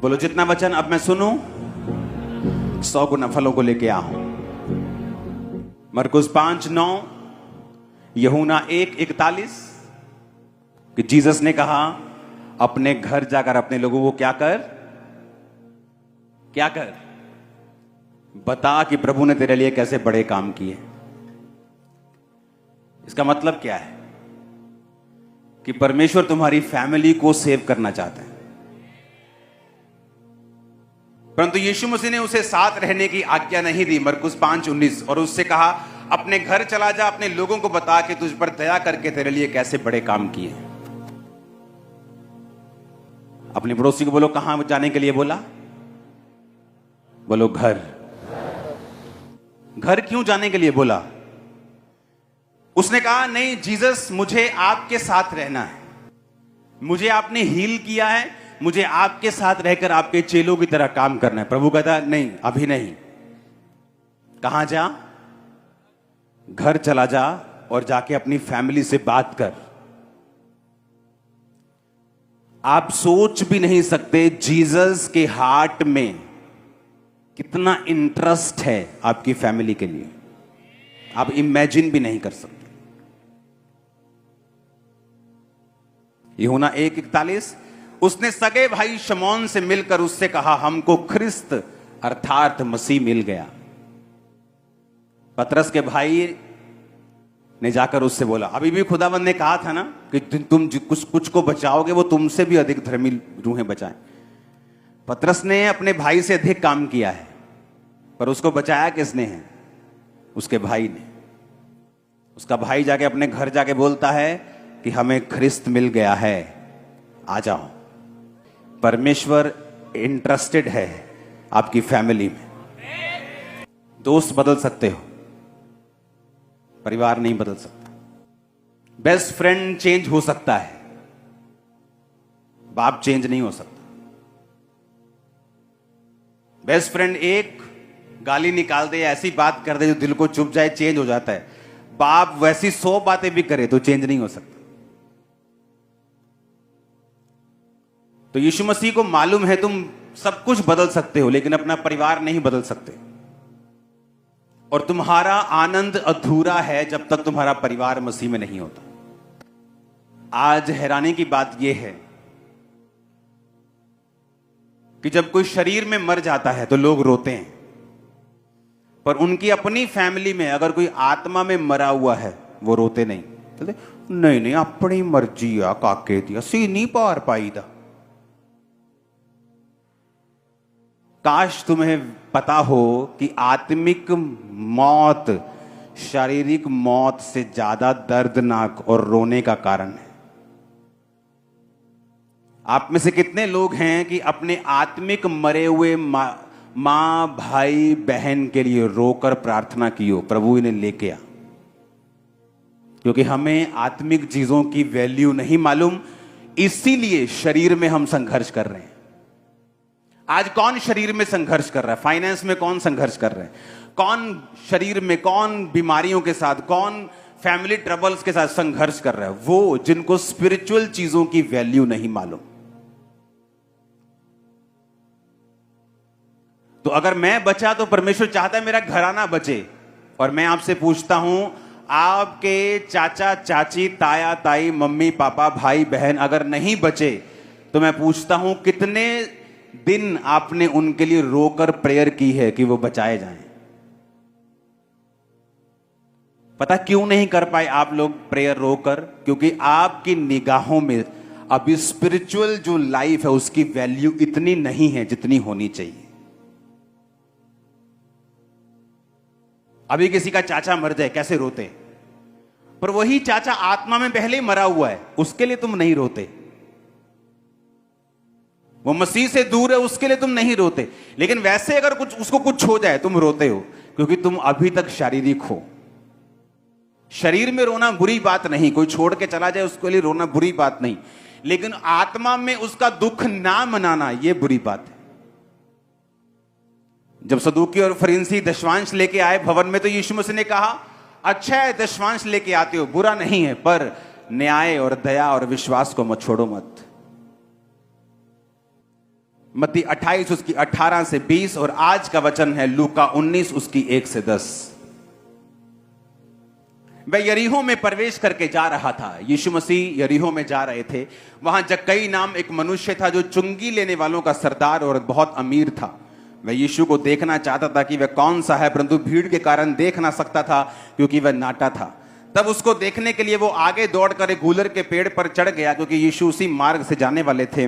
बोलो जितना वचन अब मैं सुनूं 100 गुना फलों को लेके आऊं। मरकुस 5:9, यूहन्ना 1:41 कि जीसस ने कहा अपने घर जाकर अपने लोगों को क्या कर बता कि प्रभु ने तेरे लिए कैसे बड़े काम किए। इसका मतलब क्या है कि परमेश्वर तुम्हारी फैमिली को सेव करना चाहता है, परंतु यीशु मसीह ने उसे साथ रहने की आज्ञा नहीं दी। मरकुस 5:19, और उससे कहा अपने घर चला जा, अपने लोगों को बता कि तुझ पर दया करके तेरे लिए कैसे बड़े काम किए। अपने पड़ोसी को बोलो कहां जाने के लिए बोला? बोलो घर। घर क्यों जाने के लिए बोला? उसने कहा नहीं जीसस, मुझे आपके साथ रहना है, मुझे आपने हील किया है, मुझे आपके साथ रहकर आपके चेलों की तरह काम करना है। प्रभु कहता नहीं, अभी नहीं। कहां जा? घर चला जा और जाके अपनी फैमिली से बात कर। आप सोच भी नहीं सकते जीसस के हार्ट में कितना इंटरेस्ट है आपकी फैमिली के लिए, आप इमेजिन भी नहीं कर सकते। यूहन्ना 1:41, उसने सगे भाई शमौन से मिलकर उससे कहा हमको ख्रिस्त अर्थात मसीह मिल गया। पतरस के भाई ने जाकर उससे बोला, अभी भी खुदावंद ने कहा था ना कि तुम कुछ को बचाओगे वो तुमसे भी अधिक धर्मी रूहें बचाएं। पतरस ने अपने भाई से अधिक काम किया है, पर उसको बचाया किसने है? उसके भाई ने। उसका भाई जाके अपने घर जाके बोलता है कि हमें ख्रिस्त मिल गया है, आ जाओ। परमेश्वर इंटरेस्टेड है आपकी फैमिली में। दोस्त बदल सकते हो, परिवार नहीं बदल सकता। बेस्ट फ्रेंड चेंज हो सकता है, बाप चेंज नहीं हो सकता। बेस्ट फ्रेंड एक गाली निकाल दे, ऐसी बात कर दे जो दिल को चुभ जाए, चेंज हो जाता है। बाप वैसी 100 बातें भी करे तो चेंज नहीं हो सकता। तो यीशु मसीह को मालूम है तुम सब कुछ बदल सकते हो, लेकिन अपना परिवार नहीं बदल सकते। और तुम्हारा आनंद अधूरा है जब तक तुम्हारा परिवार मसीह में नहीं होता। आज हैरानी की बात यह है कि जब कोई शरीर में मर जाता है तो लोग रोते हैं, पर उनकी अपनी फैमिली में अगर कोई आत्मा में मरा हुआ है वो रोते नहीं। नहीं नहीं अपनी मर्जी आ काके दी असी नहीं पार पाई दा। काश तुम्हें पता हो कि आत्मिक मौत शारीरिक मौत से ज्यादा दर्दनाक और रोने का कारण है। आप में से कितने लोग हैं कि अपने आत्मिक मरे हुए मां भाई बहन के लिए रोकर प्रार्थना की हो, प्रभु इन्हें लेके आ? क्योंकि हमें आत्मिक चीजों की वैल्यू नहीं मालूम, इसीलिए शरीर में हम संघर्ष कर रहे हैं। आज कौन शरीर में संघर्ष कर रहा है? फाइनेंस में कौन संघर्ष कर रहा है? कौन शरीर में, कौन बीमारियों के साथ, कौन फैमिली ट्रबल्स के साथ संघर्ष कर रहा है? वो जिनको स्पिरिचुअल चीजों की वैल्यू नहीं मालूम। तो अगर मैं बचा तो परमेश्वर चाहता है मेरा घराना बचे। और मैं आपसे पूछता हूं, आपके चाचा चाची, ताया ताई, मम्मी पापा, भाई बहन अगर नहीं बचे तो मैं पूछता हूं कितने दिन आपने उनके लिए रोकर प्रेयर की है कि वो बचाए जाएं? पता क्यों नहीं कर पाए आप लोग प्रेयर रोकर? क्योंकि आपकी निगाहों में अभी स्पिरिचुअल जो लाइफ है उसकी वैल्यू इतनी नहीं है जितनी होनी चाहिए। अभी किसी का चाचा मर जाए कैसे रोते, पर वही चाचा आत्मा में पहले ही मरा हुआ है, उसके लिए तुम नहीं रोते। वो मसीह से दूर है, उसके लिए तुम नहीं रोते। लेकिन वैसे अगर उसको कुछ हो जाए तुम रोते हो, क्योंकि तुम अभी तक शारीरिक हो। शरीर में रोना बुरी बात नहीं, कोई छोड़ के चला जाए उसके लिए रोना बुरी बात नहीं, लेकिन आत्मा में उसका दुख ना मनाना यह बुरी बात है। जब सदूकी और फरीसी दशवांश लेके आए भवन में, तो यीशु मसीह ने कहा अच्छा है दशवांश लेके आते हो, बुरा नहीं है, पर न्याय और दया और विश्वास को मत छोड़ो मत। मत्ती 28 उसकी 18 से 20 और आज का वचन है लूका 19 उसकी 1 से 10। वह यरीहो में प्रवेश करके जा रहा था। यीशु मसीह यरीहो में जा रहे थे। वहां जक्कई नाम एक मनुष्य था जो चुंगी लेने वालों का सरदार और बहुत अमीर था। वह यीशु को देखना चाहता था कि वह कौन सा है, परंतु भीड़ के कारण देख ना सकता था क्योंकि वह नाटा था। तब उसको देखने के लिए वो आगे दौड़कर एक गूलर के पेड़ पर चढ़ गया क्योंकि यीशु उसी मार्ग से जाने वाले थे।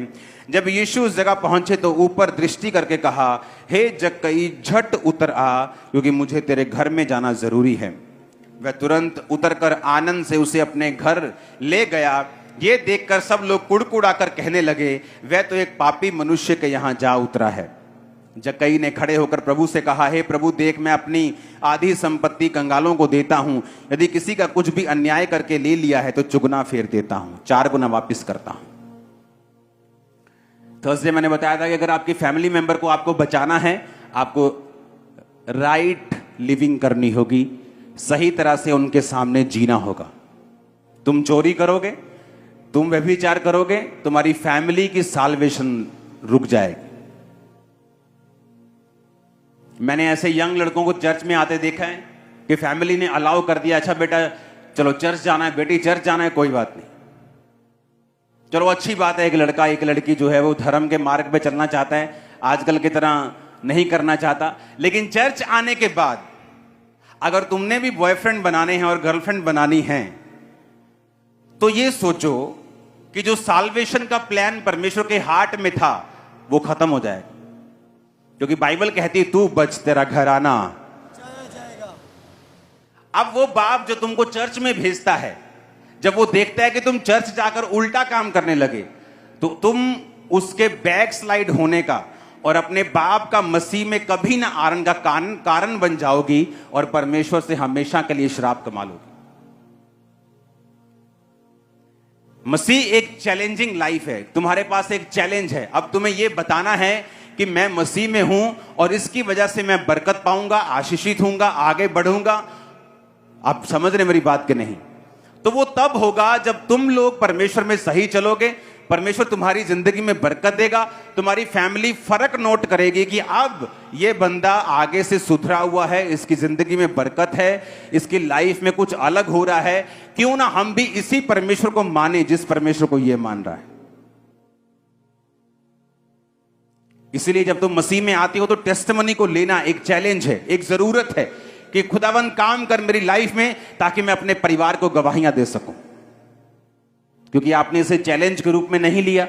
जब यीशु उस जगह पहुंचे तो ऊपर दृष्टि करके कहा, हे जक्कई, झट उतर आ क्योंकि मुझे तेरे घर में जाना जरूरी है। वह तुरंत उतरकर आनंद से उसे अपने घर ले गया। ये देखकर सब लोग कुड़कुड़ाकर कहने लगे, वह तो एक पापी मनुष्य के यहाँ जा उतरा है। जक्कई ने खड़े होकर प्रभु से कहा, हे प्रभु, देख मैं अपनी आधी संपत्ति कंगालों को देता हूं। यदि किसी का कुछ भी अन्याय करके ले लिया है तो चुगना फेर देता हूं, 4 गुना वापस करता हूं। थर्सडे मैंने बताया था कि अगर आपकी फैमिली मेंबर को आपको बचाना है, आपको राइट लिविंग करनी होगी, सही तरह से उनके सामने जीना होगा। तुम चोरी करोगे, तुम व्यभिचार करोगे, तुम्हारी फैमिली की साल्वेशन रुक जाएगी। मैंने ऐसे यंग लड़कों को चर्च में आते देखा है कि फैमिली ने अलाउ कर दिया, अच्छा बेटा चलो चर्च जाना है, बेटी चर्च जाना है, कोई बात नहीं, चलो अच्छी बात है। एक लड़का एक लड़की जो है वो धर्म के मार्ग पे चलना चाहता है, आजकल की तरह नहीं करना चाहता। लेकिन चर्च आने के बाद अगर तुमने भी बॉयफ्रेंड बनाने हैं और गर्लफ्रेंड बनानी है तो ये सोचो कि जो साल्वेशन का प्लान परमेश्वर के हार्ट में था वो खत्म हो जाएगा, क्योंकि बाइबल कहती तू बच तेरा घराना जाएगा। अब वो बाप जो तुमको चर्च में भेजता है, जब वो देखता है कि तुम चर्च जाकर उल्टा काम करने लगे तो तुम उसके बैक स्लाइड होने का और अपने बाप का मसीह में कभी ना आने का कारण बन जाओगी और परमेश्वर से हमेशा के लिए श्राप कमा लोगी। मसीह एक चैलेंजिंग लाइफ है, तुम्हारे पास एक चैलेंज है। अब तुम्हें यह बताना है कि मैं मसीह में हूं और इसकी वजह से मैं बरकत पाऊंगा, आशीषित होऊंगा, आगे बढ़ूंगा। आप समझ रहे मेरी बात के नहीं? तो वो तब होगा जब तुम लोग परमेश्वर में सही चलोगे, परमेश्वर तुम्हारी जिंदगी में बरकत देगा, तुम्हारी फैमिली फर्क नोट करेगी कि अब ये बंदा आगे से सुधरा हुआ है, इसकी जिंदगी में बरकत है, इसकी लाइफ में कुछ अलग हो रहा है। क्यों ना हम भी इसी परमेश्वर को माने जिस परमेश्वर को ये मान रहा है। इसलिए जब तुम मसीह में आते हो तो टेस्टिमनी को लेना एक चैलेंज है, एक जरूरत है कि खुदावन काम कर मेरी लाइफ में ताकि मैं अपने परिवार को गवाहियां दे सकूं। क्योंकि आपने इसे चैलेंज के रूप में नहीं लिया,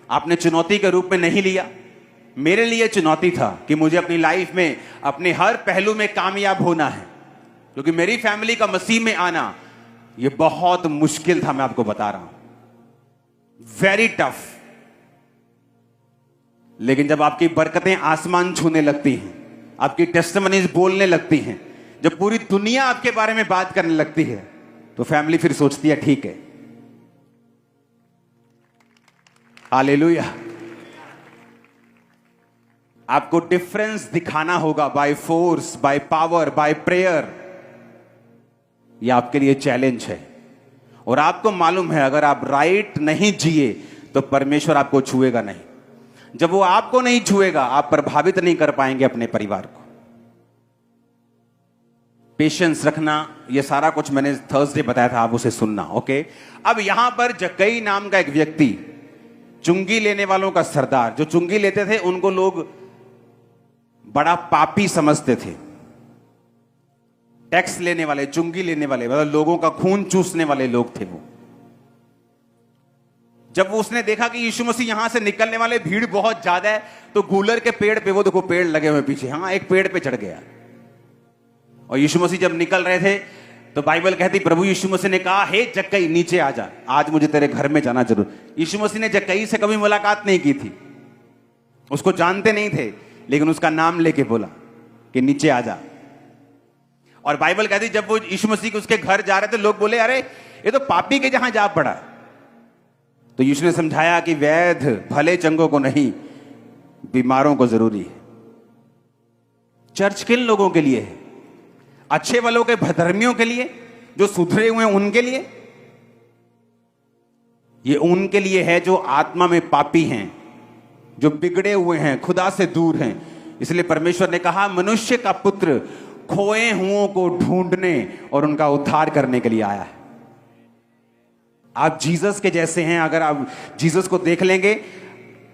आपने चुनौती के रूप में नहीं लिया। मेरे लिए चुनौती था कि मुझे अपनी लाइफ में अपने हर पहलू में कामयाब होना है, क्योंकि मेरी फैमिली का मसीह में आना यह बहुत मुश्किल था। मैं आपको बता रहा हूं, वेरी टफ। लेकिन जब आपकी बरकतें आसमान छूने लगती हैं, आपकी टेस्टिमनीज बोलने लगती हैं, जब पूरी दुनिया आपके बारे में बात करने लगती है, तो फैमिली फिर सोचती है ठीक है, हालेलुया। आपको डिफरेंस दिखाना होगा by force, by power, by prayer. यह आपके लिए चैलेंज है। और आपको मालूम है अगर आप राइट नहीं जिए तो परमेश्वर आपको छुएगा नहीं। जब वो आपको नहीं छुएगा, आप प्रभावित नहीं कर पाएंगे अपने परिवार को। पेशेंस रखना, यह सारा कुछ मैंने थर्सडे बताया था, आप उसे सुनना। ओके, अब यहां पर जक्कई नाम का एक व्यक्ति, चुंगी लेने वालों का सरदार, जो चुंगी लेते थे उनको लोग बड़ा पापी समझते थे। टैक्स लेने वाले, चुंगी लेने वाले, मतलब लोगों का खून चूसने वाले लोग थे वो। जब वो उसने देखा कि यीशु मसीह यहां से निकलने वाले, भीड़ बहुत ज्यादा है, तो गूलर के पेड़ पे, वो देखो पेड़ लगे हुए पीछे, हाँ एक पेड़ पे चढ़ गया। और यीशु मसीह जब निकल रहे थे तो बाइबल कहती प्रभु यीशु मसीह ने कहा, हे जक्कई नीचे आ जा, आज मुझे तेरे घर में जाना जरूर। यीशु मसीह ने जक्कई से कभी मुलाकात नहीं की थी, उसको जानते नहीं थे, लेकिन उसका नाम लेके बोला कि नीचे आ जा। और बाइबल कहती जब वो यीशु मसीह के उसके घर जा रहे थे, लोग बोले अरे ये तो पापी के जहां जा पड़ा। तो यीशु ने समझाया कि वैध भले चंगों को नहीं, बीमारों को जरूरी है। चर्च किन लोगों के लिए है? अच्छे वालों के, धर्मियों के लिए, जो सुधरे हुए हैं उनके लिए? ये उनके लिए है जो आत्मा में पापी हैं, जो बिगड़े हुए हैं, खुदा से दूर हैं। इसलिए परमेश्वर ने कहा मनुष्य का पुत्र खोए हुओं को ढूंढने और उनका उद्धार करने के लिए आया है। आप जीसस के जैसे हैं। अगर आप जीसस को देख लेंगे,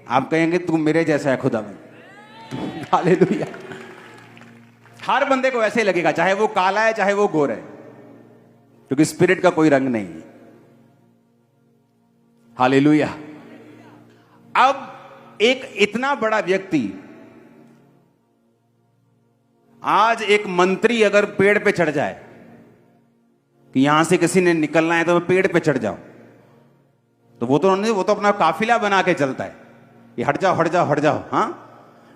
आप कहेंगे तू मेरे जैसा है खुदावंद। हालेलुया। हर बंदे को ऐसे ही लगेगा, चाहे वो काला है चाहे वो गोरा है, क्योंकि स्पिरिट का कोई रंग नहीं है। हालेलुया। अब एक इतना बड़ा व्यक्ति, आज एक मंत्री अगर पेड़ पे चढ़ जाए कि यहां से किसी ने निकलना है तो मैं पेड़ पे चढ़ जाऊं, तो वो तो अपना काफिला बना के चलता है, ये हट जाओ हट जाओ हट जाओ। हां,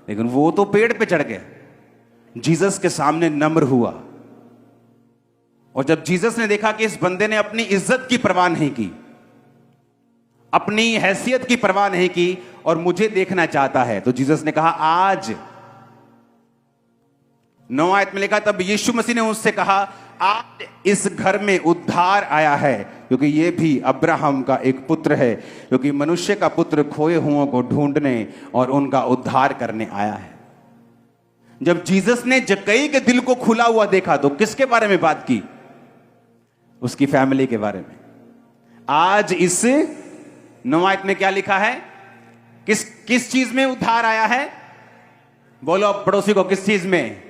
लेकिन वो तो पेड़ पे चढ़ गया, जीसस के सामने नम्र हुआ। और जब जीसस ने देखा कि इस बंदे ने अपनी इज्जत की परवाह नहीं की, अपनी हैसियत की परवाह नहीं की और मुझे देखना चाहता है, तो जीसस ने कहा आज 9 आयत में लिखा, तब यीशु मसीह ने उससे कहा आज इस घर में उद्धार आया है, क्योंकि यह भी अब्राहम का एक पुत्र है, क्योंकि मनुष्य का पुत्र खोए हुओं को ढूंढने और उनका उद्धार करने आया है। जब जीसस ने जक्कई के दिल को खुला हुआ देखा तो किसके बारे में बात की? उसकी फैमिली के बारे में। आज इस 9 आयत में क्या लिखा है? किस चीज में उद्धार आया है? बोलो पड़ोसी को, किस चीज में?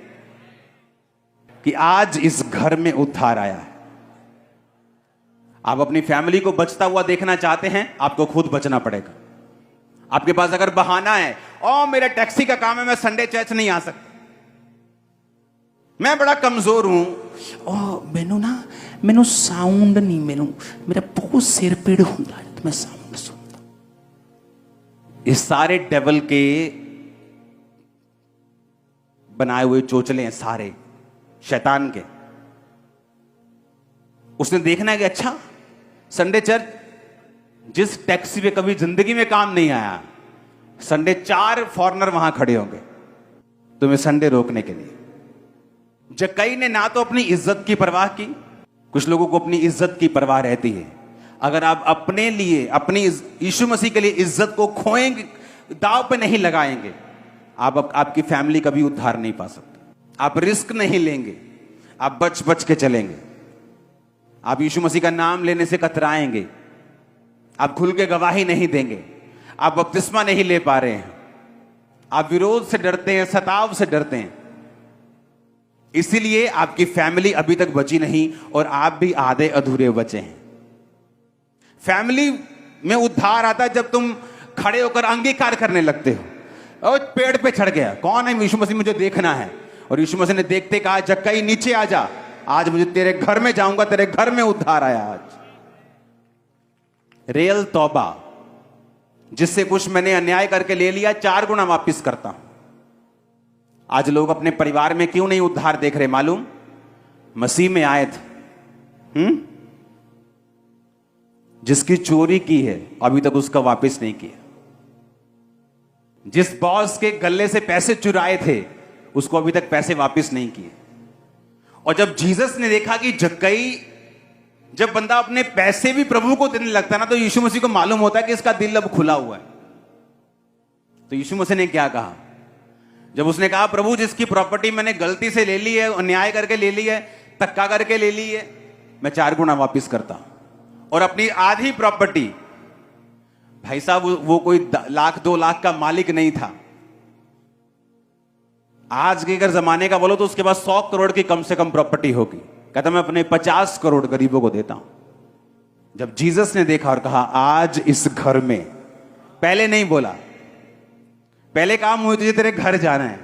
कि आज इस घर में उद्धार आया है। आप अपनी फैमिली को बचता हुआ देखना चाहते हैं, आपको खुद बचना पड़ेगा। आपके पास अगर बहाना है, ओ मेरा टैक्सी का काम है, मैं संडे चर्च नहीं आ सकता, मैं बड़ा कमजोर हूं, ओ मैनू साउंड नहीं, मेरा बहुत सिर पीड़ होता है तो मैं साउंड सुनता। इस सारे डेवल के बनाए हुए चोचले हैं, सारे शैतान के। उसने देखना है कि अच्छा संडे चर्च, जिस टैक्सी पे कभी जिंदगी में काम नहीं आया, संडे 4 फॉरेनर वहां खड़े होंगे तुम्हें संडे रोकने के लिए। जक्कई ने ना तो अपनी इज्जत की परवाह की, कुछ लोगों को अपनी इज्जत की परवाह रहती है। अगर आप अपने लिए, अपनी यीशु मसीह के लिए इज्जत को खोएंगे, दांव पे नहीं लगाएंगे, आपकी फैमिली कभी उद्धार नहीं पा सकते। आप रिस्क नहीं लेंगे, आप बच बच के चलेंगे, आप यीशु मसीह का नाम लेने से कतराएंगे, आप खुल के गवाही नहीं देंगे, आप बपतिस्मा नहीं ले पा रहे हैं, आप विरोध से डरते हैं, सताव से डरते हैं, इसीलिए आपकी फैमिली अभी तक बची नहीं और आप भी आधे अधूरे बचे हैं। फैमिली में उद्धार आता है जब तुम खड़े होकर अंगीकार करने लगते हो। और पेड़ पे चढ़ गया, कौन है? यीशु मसीह, मुझे देखना है। और यीशु मसीह ने देखते कहा जक्कई नीचे आ जा, आज मुझे तेरे घर में जाऊंगा, तेरे घर में उद्धार आया। आज रियल तौबा, जिससे कुछ मैंने अन्याय करके ले लिया 4 गुना वापिस करता हूं। आज लोग अपने परिवार में क्यों नहीं उद्धार देख रहे मालूम? मसीह में आए थे, जिसकी चोरी की है अभी तक उसका वापस नहीं किया, जिस बॉस के गले से पैसे चुराए थे उसको अभी तक पैसे वापस नहीं किए। और जब जीसस ने देखा कि जक्कई, जब बंदा अपने पैसे भी प्रभु को देने लगता है ना, तो यीशु मसीह को मालूम होता है कि इसका दिल अब खुला हुआ है। तो यीशु मसीह ने क्या कहा? जब उसने कहा प्रभु जिसकी प्रॉपर्टी मैंने गलती से ले ली है, अन्याय करके ले ली है, धक्का करके ले ली है, मैं 4 गुना वापिस करता हूं। और अपनी आधी प्रॉपर्टी, भाई साहब वो कोई 1 लाख 2 लाख का मालिक नहीं था। आज के अगर जमाने का बोलो तो उसके पास 100 करोड़ की कम से कम प्रॉपर्टी होगी। कहता मैं अपने 50 करोड़ गरीबों को देता हूं। जब जीसस ने देखा और कहा आज इस घर में, पहले नहीं बोला, पहले कहा मुझे तुझे तेरे घर जाना है।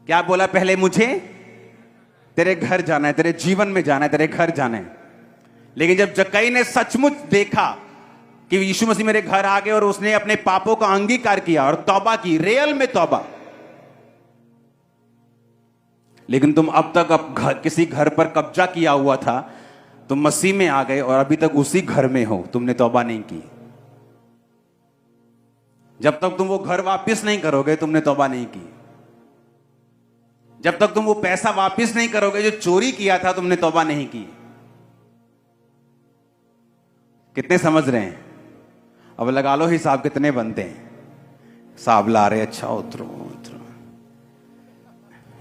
क्या बोला? पहले मुझे तेरे घर जाना है, तेरे जीवन में जाना है, तेरे घर जाना है। लेकिन जब जक्कई ने सचमुच देखा कि यीशु मसीह मेरे घर आ गए और उसने अपने पापों का अंगीकार किया और तौबा की, रियल में तौबा। लेकिन तुम अब तक किसी घर पर कब्जा किया हुआ था, तुम मसीह में आ गए और अभी तक उसी घर में हो, तुमने तौबा नहीं की। जब तक तुम वो घर वापस नहीं करोगे तुमने तौबा नहीं की। जब तक तुम वो पैसा वापस नहीं करोगे जो चोरी किया था, तुमने तौबा नहीं की। कितने समझ रहे हैं? अब लगा लो हिसाब कितने बनते हैं। साहब ला रहे, अच्छा उतरो उतरो,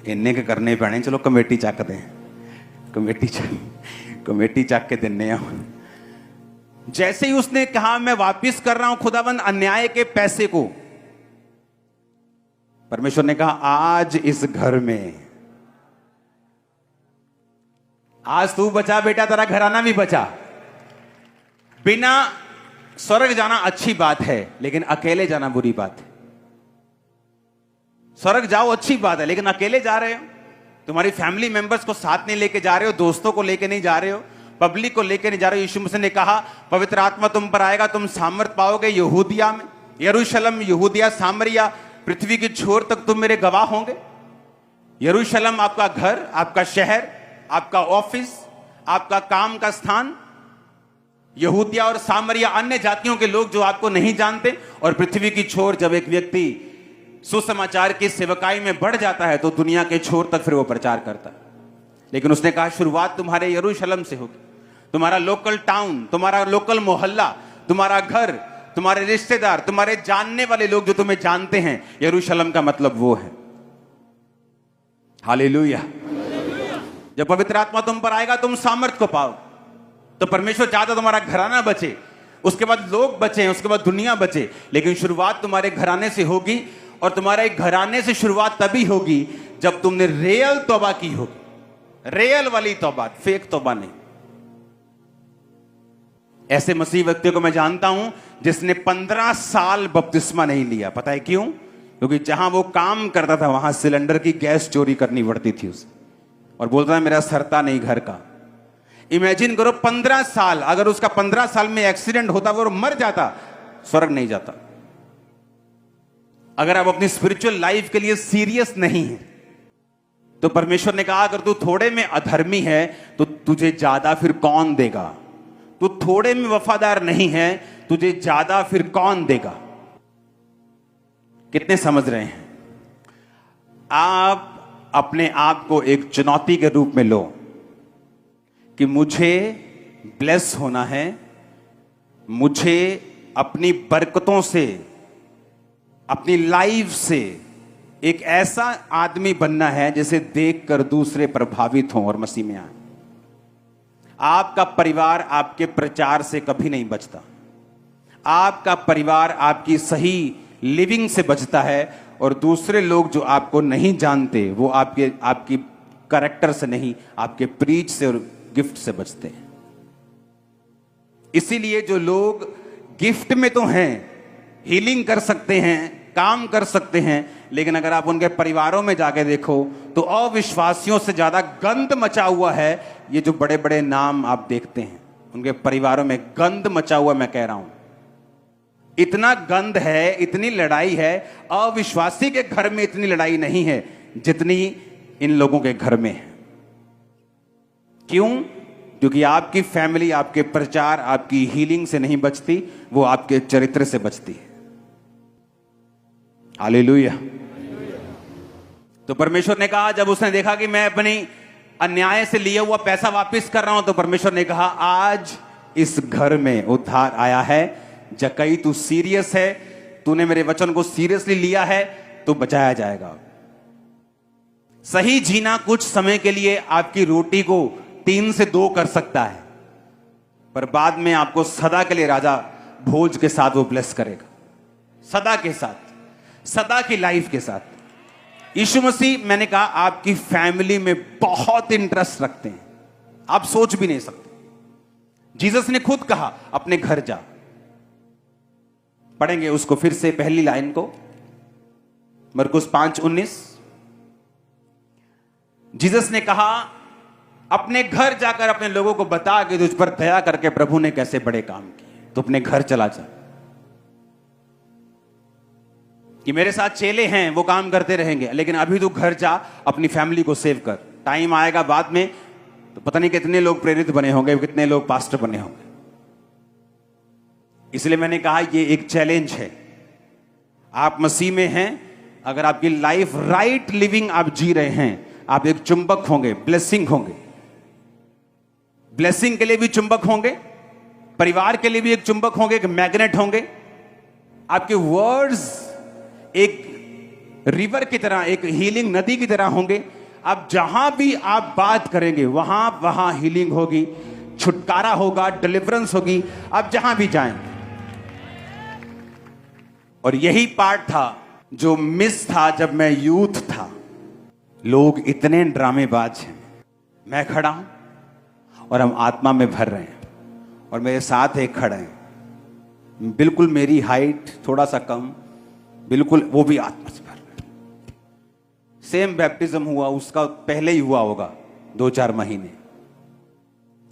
इन्ने के करने पैने, चलो कमेटी चक दें, कमेटी चक के देने हम। जैसे ही उसने कहा मैं वापिस कर रहा हूं खुदाबंद अन्याय के पैसे को, परमेश्वर ने कहा आज इस घर में, आज तू बचा बेटा, तेरा घराना भी बचा। बिना स्वर्ग जाना अच्छी बात है, लेकिन अकेले जाना बुरी बात है। स्वर्ग जाओ अच्छी बात है, लेकिन अकेले जा रहे हो, तुम्हारी फैमिली मेंबर्स को साथ नहीं लेके जा रहे हो, दोस्तों को लेके नहीं जा रहे हो, पब्लिक को लेके नहीं जा रहे हो। यीशु मसीह ने कहा पवित्र आत्मा तुम पर आएगा, तुम सामर्थ पाओगे, यहूदिया में, यरूशलेम, यहूदिया, सामरिया, पृथ्वी की छोर तक तुम मेरे गवाह होंगे। यरूशलेम आपका घर, आपका शहर, आपका ऑफिस, आपका काम का स्थान, यहूदिया और सामरिया अन्य जातियों के लोग जो आपको नहीं जानते, और पृथ्वी की छोर। जब एक व्यक्ति सुसमाचार की सेवकाई में बढ़ जाता है तो दुनिया के छोर तक फिर वो प्रचार करता है। लेकिन उसने कहा शुरुआत तुम्हारे यरूशलेम से होगी। तुम्हारा लोकल टाउन, तुम्हारा लोकल मोहल्ला, तुम्हारा घर, तुम्हारे रिश्तेदार, तुम्हारे जानने वाले लोग जो तुम्हें जानते हैं, यरूशलेम का मतलब वो है। हालेलुया। जब पवित्र आत्मा तुम पर आएगा तुम सामर्थ को पाओ। तो परमेश्वर चाहता तुम्हारा घराना बचे, उसके बाद लोग बचे, उसके बाद दुनिया बचे, लेकिन शुरुआत तुम्हारे घराने से होगी। और तुम्हारे घराने से शुरुआत तभी होगी जब तुमने रियल तौबा की होगी, रियल वाली तौबा, फेक तौबा नहीं। ऐसे मसीह व्यक्ति को मैं जानता हूं जिसने 15 साल बपतिस्मा नहीं लिया। पता है क्यों? क्योंकि जहां वो काम करता था वहां सिलेंडर की गैस चोरी करनी पड़ती थी उसे, और बोलता है मेरा सरता नहीं घर का। इमेजिन करो 15 साल, अगर उसका 15 साल में एक्सीडेंट होता वो मर जाता, स्वर्ग नहीं जाता। अगर आप अपनी स्पिरिचुअल लाइफ के लिए सीरियस नहीं है तो परमेश्वर ने कहा अगर तू थोड़े में अधर्मी है तो तुझे ज्यादा फिर कौन देगा। तू थोड़े में वफादार नहीं है, तुझे ज्यादा फिर कौन देगा। कितने समझ रहे हैं? आप अपने आप को एक चुनौती के रूप में लो कि मुझे ब्लेस होना है, मुझे अपनी बरकतों से, अपनी लाइफ से एक ऐसा आदमी बनना है जिसे देखकर दूसरे प्रभावित हों और मसीह में आए। आपका परिवार आपके प्रचार से कभी नहीं बचता। आपका परिवार आपकी सही लिविंग से बचता है, और दूसरे लोग जो आपको नहीं जानते वो आपकी कैरेक्टर से नहीं, आपके प्रीच से और गिफ्ट से बचते हैं। इसीलिए जो लोग गिफ्ट में तो हैं, हीलिंग कर सकते हैं, काम कर सकते हैं, लेकिन अगर आप उनके परिवारों में जाके देखो तो अविश्वासियों से ज्यादा गंद मचा हुआ है। ये जो बड़े बड़े नाम आप देखते हैं उनके परिवारों में गंद मचा हुआ, मैं कह रहा हूं इतना गंद है, इतनी लड़ाई है। अविश्वासी के घर में इतनी लड़ाई नहीं है जितनी इन लोगों के घर में है। क्यों? क्योंकि आपकी फैमिली आपके प्रचार, आपकी हीलिंग से नहीं बचती, वो आपके चरित्र से बचती है। हालेलुया। तो परमेश्वर ने कहा, जब उसने देखा कि मैं अपनी अन्याय से लिया हुआ पैसा वापस कर रहा हूं, तो परमेश्वर ने कहा आज इस घर में उद्धार आया है। जक्कई तू सीरियस है, तूने मेरे वचन को सीरियसली लिया है तो बचाया जाएगा। सही जीना कुछ समय के लिए आपकी रोटी को 3 से 2 कर सकता है, पर बाद में आपको सदा के लिए राजा भोज के साथ वो ब्लेस करेगा, सदा के साथ, सदा की लाइफ के साथ। यीशु मसीह, मैंने कहा, आपकी फैमिली में बहुत इंटरेस्ट रखते हैं, आप सोच भी नहीं सकते। जीसस ने खुद कहा अपने घर जा। पढ़ेंगे उसको फिर से, पहली लाइन को, मरकुस 5:19। जीसस ने कहा अपने घर जाकर अपने लोगों को बता कि तुझ पर दया करके प्रभु ने कैसे बड़े काम किए। तो अपने घर चला जा, कि मेरे साथ चेले हैं वो काम करते रहेंगे, लेकिन अभी तू घर जा, अपनी फैमिली को सेव कर। टाइम आएगा बाद में तो पता नहीं कितने लोग प्रेरित बने होंगे, कितने लोग पास्टर बने होंगे। इसलिए मैंने कहा ये एक चैलेंज है। आप मसीह में हैं, अगर आपकी लाइफ राइट लिविंग आप जी रहे हैं, आप एक चुंबक होंगे, ब्लेसिंग होंगे। ब्लेसिंग के लिए भी चुंबक होंगे, परिवार के लिए भी एक चुंबक होंगे, एक मैग्नेट होंगे, आपके वर्ड्स एक रिवर की तरह, एक हीलिंग नदी की तरह होंगे। अब जहां भी आप बात करेंगे वहां वहां हीलिंग होगी, छुटकारा होगा, डिलीवरेंस होगी, आप जहां भी जाएंगे। और यही पार्ट था जो मिस था जब मैं यूथ था। लोग इतने ड्रामेबाज हैं, मैं खड़ा हूं और हम आत्मा में भर रहे हैं, और मेरे साथ एक खड़े हैं, बिल्कुल मेरी हाइट थोड़ा सा कम, बिल्कुल वो भी आत्मा से भर रहे हैं। सेम बैप्टिज्म हुआ, उसका पहले ही हुआ होगा 2-4 महीने।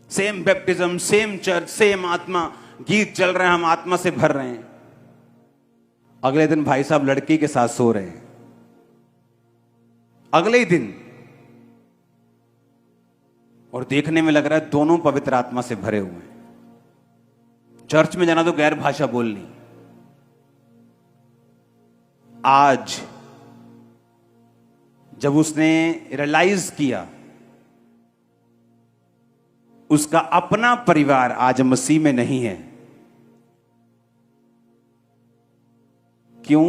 Same baptism, same church, same आत्मा, गीत चल रहे हैं, हम आत्मा से भर रहे हैं। अगले दिन भाई साहब लड़की के साथ सो रहे हैं, अगले ही दिन, और देखने में लग रहा है दोनों पवित्र आत्मा से भरे हुए हैं। चर्च में जाना तो गैर भाषा बोलनी। आज जब उसने रियलाइज किया उसका अपना परिवार आज मसीह में नहीं है, क्यों?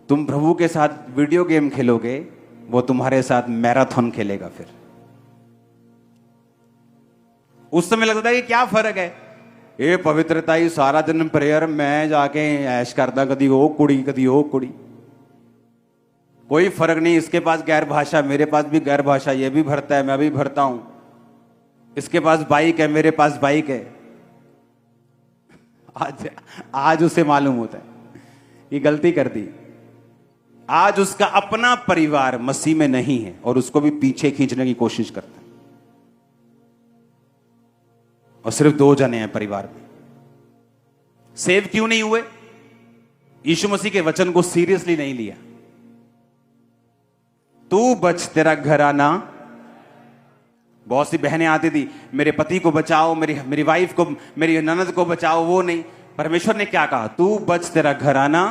तुम प्रभु के साथ वीडियो गेम खेलोगे, वो तुम्हारे साथ मैराथन खेलेगा। फिर उस समय लगता है कि क्या फर्क है, ये पवित्रता ही सारा दिन प्रेयर, मैं जाके ऐश करता, कदी वो कुड़ी कदी वो कुड़ी, कोई फर्क नहीं। इसके पास गैर भाषा, मेरे पास भी गैर भाषा, ये भी भरता है, मैं भी भरता हूं। इसके पास बाइक है, मेरे पास बाइक है। आज उसे मालूम होता है ये गलती कर दी। आज उसका अपना परिवार मसीह में नहीं है और उसको भी पीछे खींचने की कोशिश करता है, और सिर्फ 2 जने हैं परिवार में। सेव क्यों नहीं हुए? यीशु मसीह के वचन को सीरियसली नहीं लिया। तू बच, तेरा घराना। बहुत सी बहनें आती थी, मेरे पति को बचाओ, मेरी वाइफ को, मेरी ननद को बचाओ, वो नहीं। परमेश्वर ने क्या कहा? तू बच, तेरा घराना।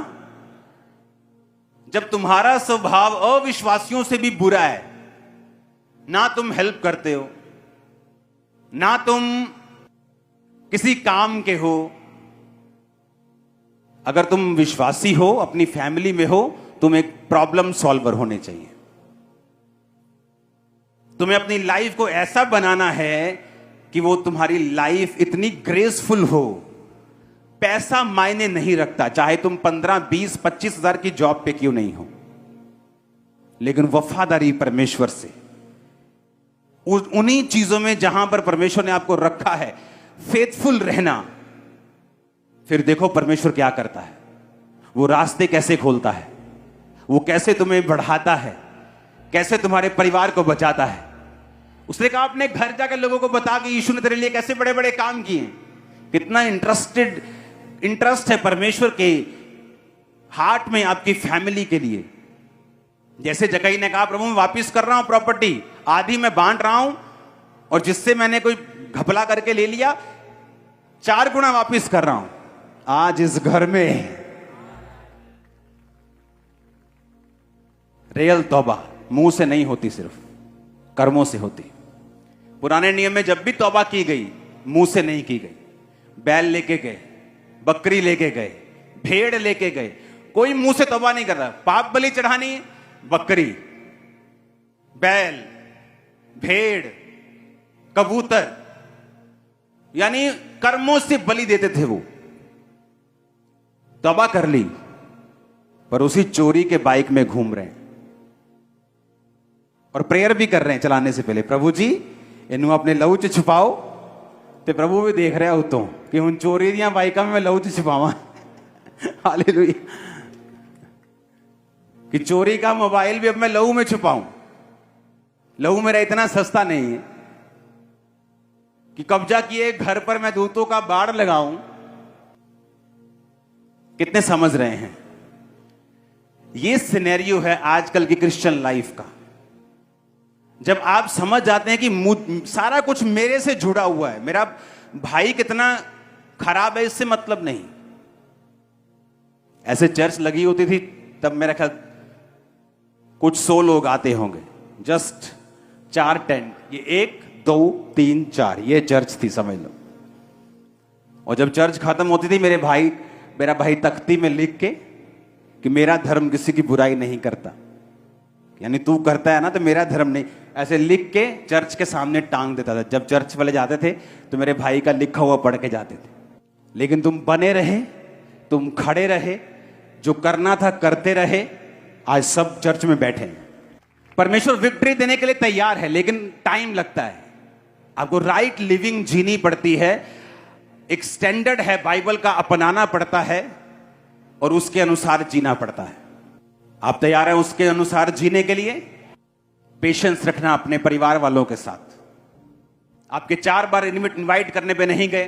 जब तुम्हारा स्वभाव अविश्वासियों से भी बुरा है, ना तुम हेल्प करते हो, ना तुम किसी काम के हो, अगर तुम विश्वासी हो, अपनी फैमिली में हो, तुम एक प्रॉब्लम सॉल्वर होने चाहिए। तुम्हें अपनी लाइफ को ऐसा बनाना है कि वो तुम्हारी लाइफ इतनी ग्रेसफुल हो। पैसा मायने नहीं रखता, चाहे तुम 15, 20, 25 हजार की जॉब पे क्यों नहीं हो, लेकिन वफादारी परमेश्वर से, उन्हीं चीजों में जहां पर परमेश्वर ने आपको रखा है, फेथफुल रहना। फिर देखो परमेश्वर क्या करता है, वो रास्ते कैसे खोलता है, वो कैसे तुम्हें बढ़ाता है, कैसे तुम्हारे परिवार को बचाता है। उसने कहा अपने घर जाकर लोगों को बता कि यीशु ने तेरे लिए कैसे बड़े बड़े काम किए। कितना इंटरेस्ट है परमेश्वर के हार्ट में आपकी फैमिली के लिए। जैसे जकई ने कहा, प्रभु मैं वापिस कर रहा हूं प्रॉपर्टी, आधी मैं बांट रहा हूं, और जिससे मैंने कोई घपला करके ले लिया 4 गुना वापिस कर रहा हूं। आज इस घर में रियल तौबा मुंह से नहीं होती, सिर्फ कर्मों से होती। पुराने नियम में जब भी तौबा की गई, मुंह से नहीं की गई। बैल लेके गए, बकरी लेके गए, भेड़ लेके गए, कोई मुंह से तौबा नहीं कर रहा। पाप बलि चढ़ानी, बकरी, बैल, भेड़, कबूतर, यानी कर्मों से बलि देते थे वो। तौबा कर ली, पर उसी चोरी के बाइक में घूम रहे हैं और प्रेयर भी कर रहे हैं चलाने से पहले, प्रभु जी इन्हों अपने लहू च छुपाओ। तो प्रभु भी देख रहे हो तो कि उन चोरी दियां बाइका में मैं लहू च छुपावा। हालेलुया। कि चोरी का मोबाइल भी अब मैं लहू में छुपाऊं। लहू मेरा इतना सस्ता नहीं है कि कब्जा किए घर पर मैं दूतों का बाड़ लगाऊं। कितने समझ रहे हैं? ये सिनेरियो है आजकल की क्रिश्चियन लाइफ का। जब आप समझ जाते हैं कि सारा कुछ मेरे से जुड़ा हुआ है, मेरा भाई कितना खराब है इससे मतलब नहीं। ऐसे चर्च लगी होती थी तब मेरा ख्याल कुछ 100 लोग आते होंगे, जस्ट 4 टेंट, ये 1 2 3 4 ये चर्च थी समझ लो। और जब चर्च खत्म होती थी मेरे भाई मेरा भाई तख्ती में लिख के कि मेरा धर्म किसी की बुराई नहीं करता, यानी तू करता है ना तो मेरा धर्म नहीं, ऐसे लिख के चर्च के सामने टांग देता था। जब चर्च वाले जाते थे तो मेरे भाई का लिखा हुआ पढ़ के जाते थे। लेकिन तुम बने रहे, तुम खड़े रहे, जो करना था करते रहे, आज सब चर्च में बैठे हैं। परमेश्वर विक्ट्री देने के लिए तैयार है, लेकिन टाइम लगता है। आपको राइट लिविंग जीनी पड़ती है, एक स्टैंडर्ड है बाइबल का, अपनाना पड़ता है और उसके अनुसार जीना पड़ता है। आप तैयार हैं उसके अनुसार जीने के लिए? पेशेंस रखना अपने परिवार वालों के साथ। आपके 4 बार इनवाइट करने पे नहीं गए,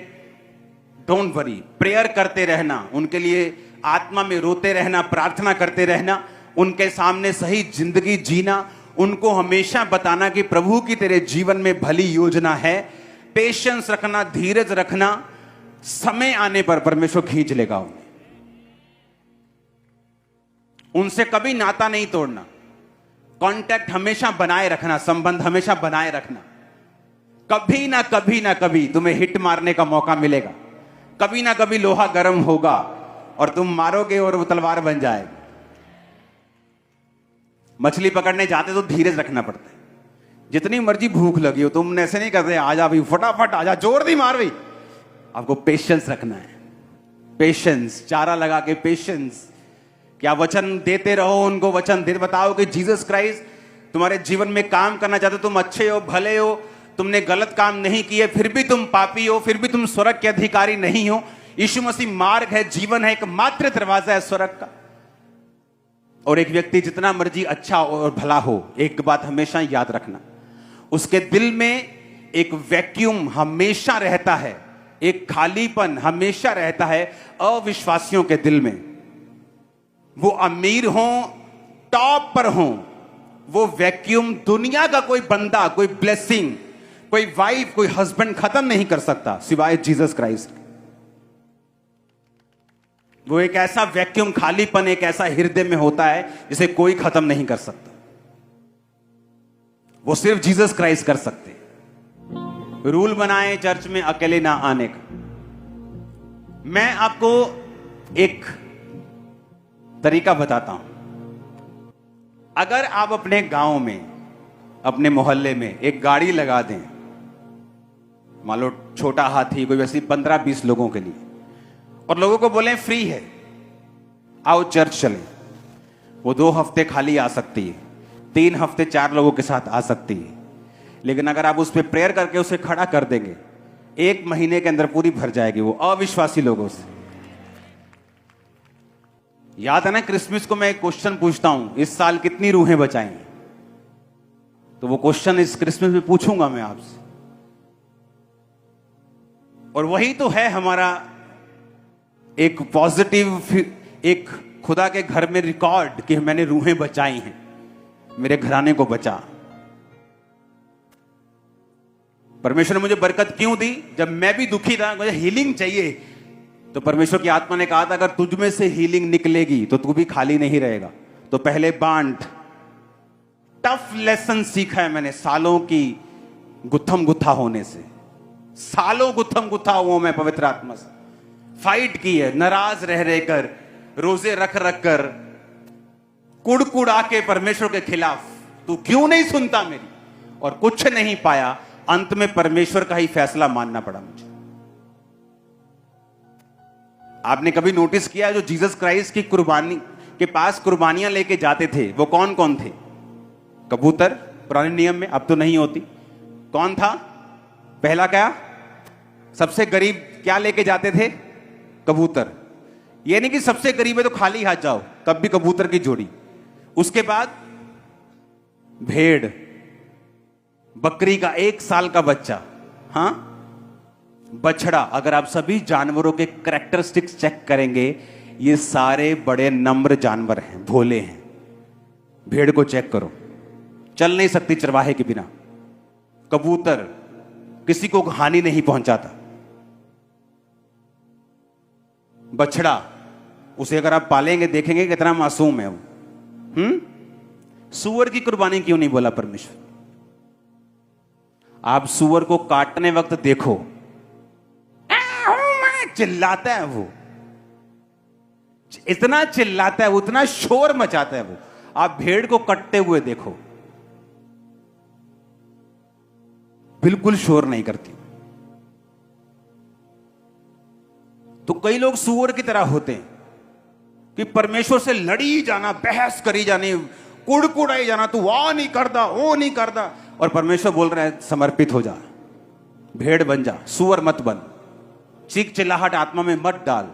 डोंट वरी, प्रेयर करते रहना, उनके लिए आत्मा में रोते रहना, प्रार्थना करते रहना, उनके सामने सही जिंदगी जीना, उनको हमेशा बताना कि प्रभु की तेरे जीवन में भली योजना है। पेशेंस रखना, धीरज रखना, समय आने पर परमेश्वर खींच लेगा उन्हें। उनसे कभी नाता नहीं तोड़ना, कांटेक्ट हमेशा बनाए रखना, संबंध हमेशा बनाए रखना। कभी ना कभी ना कभी तुम्हें हिट मारने का मौका मिलेगा, कभी ना कभी लोहा गर्म होगा और तुम मारोगे और वो तलवार बन जाएगी। मछली पकड़ने जाते तो धीरज रखना पड़ता है। जितनी मर्जी भूख लगी हो, तुम ऐसे नहीं करते आजा भाई फटाफट आजा, जोर दी मार भाई। आपको पेशेंस रखना है, पेशेंस, चारा लगा के पेशेंस। क्या वचन देते रहो उनको, वचन दे बताओ कि जीसस क्राइस्ट तुम्हारे जीवन में काम करना चाहते, तुम अच्छे हो, भले हो, तुमने गलत काम नहीं किए, फिर भी तुम पापी हो, फिर भी तुम स्वर्ग के अधिकारी नहीं हो। यीशु मसीह मार्ग है, जीवन है, एकमात्र दरवाजा है स्वर्ग का। और एक व्यक्ति जितना मर्जी अच्छा और भला हो, एक बात हमेशा याद रखना, उसके दिल में एक वैक्यूम हमेशा रहता है, एक खालीपन हमेशा रहता है अविश्वासियों के दिल में। वो अमीर हो, टॉप पर हो, वो वैक्यूम दुनिया का कोई बंदा, कोई ब्लेसिंग, कोई वाइफ, कोई हस्बैंड खत्म नहीं कर सकता सिवाय जीसस क्राइस्ट। वो एक ऐसा वैक्यूम, खालीपन एक ऐसा हृदय में होता है जिसे कोई खत्म नहीं कर सकता। वो सिर्फ जीसस क्राइस्ट कर सकते। रूल बनाए चर्च में अकेले ना आने का। मैं आपको एक तरीका बताता हूं। अगर आप अपने गांव में, अपने मोहल्ले में एक गाड़ी लगा दें, मान लो छोटा हाथी, कोई वैसी 15-20 लोगों के लिए, और लोगों को बोलें फ्री है, आओ चर्च चलें, वो 2 हफ्ते खाली आ सकती है, 3 हफ्ते 4 लोगों के साथ आ सकती है। लेकिन अगर आप उस पर प्रेयर करके उसे खड़ा कर देंगे, 1 महीने के अंदर पूरी भर जाएगी वो अविश्वासी लोगों से। याद है ना, क्रिसमस को मैं एक क्वेश्चन पूछता हूं, इस साल कितनी रूहें बचाई? तो वो क्वेश्चन इस क्रिसमस में पूछूंगा मैं आपसे। और वही तो है हमारा एक पॉजिटिव, एक खुदा के घर में रिकॉर्ड कि मैंने रूहें बचाई हैं, मेरे घराने को बचा। परमेश्वर ने मुझे बरकत क्यों दी? जब मैं भी दुखी था, मुझे हीलिंग चाहिए, तो परमेश्वर की आत्मा ने कहा था अगर तुझ में से हीलिंग निकलेगी तो तू भी खाली नहीं रहेगा, तो पहले बांट। टफ लेसन सीखा है मैंने सालों की गुत्थम गुत्था होने से, सालों गुत्थम गुत्था हुआ मैं पवित्र आत्मा से, फाइट की है, नाराज रह रहकर, रोजे रख रख कर, कुड़कुड़ा के परमेश्वर के खिलाफ, तू क्यों नहीं सुनता मेरी, और कुछ नहीं पाया। अंत में परमेश्वर का ही फैसला मानना पड़ा मुझे। आपने कभी नोटिस किया जो जीसस क्राइस्ट की कुर्बानी के पास कुर्बानियां लेके जाते थे वो कौन कौन थे? कबूतर, पुराने नियम में, अब तो नहीं होती। कौन था पहला? क्या सबसे गरीब क्या लेके जाते थे? कबूतर। ये नहीं कि सबसे गरीब है तो खाली हाथ जाओ, तब भी कबूतर की जोड़ी। उसके बाद भेड़, बकरी का 1 साल का बच्चा, हाँ, बछड़ा। अगर आप सभी जानवरों के कैरेक्टरिस्टिक्स चेक करेंगे, ये सारे बड़े नम्र जानवर हैं, भोले हैं। भेड़ को चेक करो, चल नहीं सकती चरवाहे के बिना। कबूतर किसी को हानि नहीं पहुंचाता। बछड़ा, उसे अगर आप पालेंगे देखेंगे कितना मासूम है वो। सूअर की कुर्बानी क्यों नहीं बोला परमेश्वर? आप सूअर को काटने वक्त देखो, चिल्लाता है वो, इतना चिल्लाता है, उतना शोर मचाता है वो। आप भेड़ को कटते हुए देखो, बिल्कुल शोर नहीं करती। तो कई लोग सूअर की तरह होते हैं कि परमेश्वर से लड़ी जाना, बहस करी जानी, कुड़कुड़ाई जाना, तू वाह नहीं करदा, वो नहीं करदा, और परमेश्वर बोल रहे हैं समर्पित हो जा, भेड़ बन जा, सूअर मत बन। चीख चिल्लाहट आत्मा में मत डाल।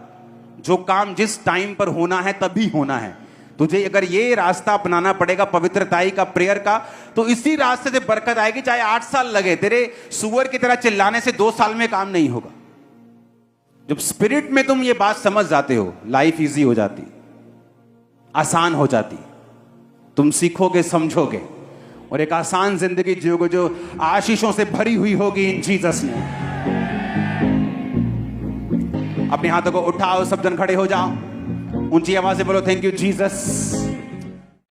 जो काम जिस टाइम पर होना है तभी होना है। तुझे अगर ये रास्ता अपनाना पड़ेगा पवित्रताई का, प्रेयर का, तो इसी रास्ते से बरकत आएगी, चाहे 8 साल लगे। तेरे सूअर की तरह चिल्लाने से 2 साल में काम नहीं होगा। जब स्पिरिट में तुम ये बात समझ जाते हो, लाइफ इजी हो जाती, आसान हो जाती। तुम सीखोगे, समझोगे, और एक आसान जिंदगी जियोगे जो आशीषों से भरी हुई होगी इन जीसस ने। अपने हाथों को उठाओ, सब जन खड़े हो जाओ, ऊंची आवाज से बोलो थैंक यू जीसस।